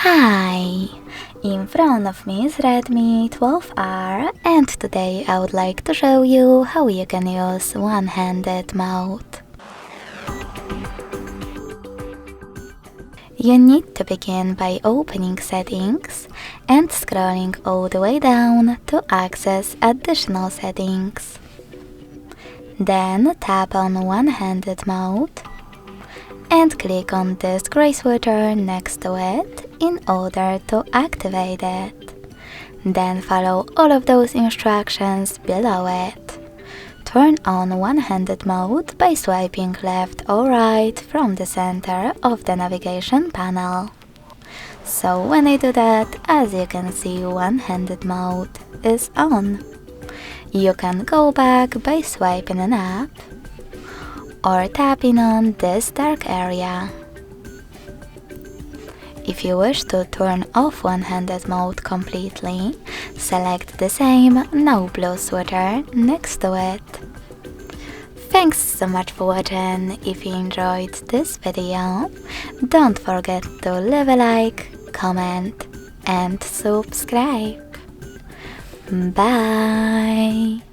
Hi! In front of me is Redmi 12R, and today I would like to show you how you can use one-handed mode. You need to begin by opening settings and scrolling all the way down to access additional settings. Then tap on one-handed mode and click on this gray switcher next to it in order to activate it. Then follow all of those instructions below it. Turn on one-handed mode by swiping left or right from the center of the navigation panel. So when I do that, as you can see, one-handed mode is on. You can go back by swiping an up or tapping on this dark area. If you wish to turn off one-handed mode completely, select the same no blue switcher next to it. Thanks so much for watching. If you enjoyed this video, don't forget to leave a like, comment and subscribe. Bye!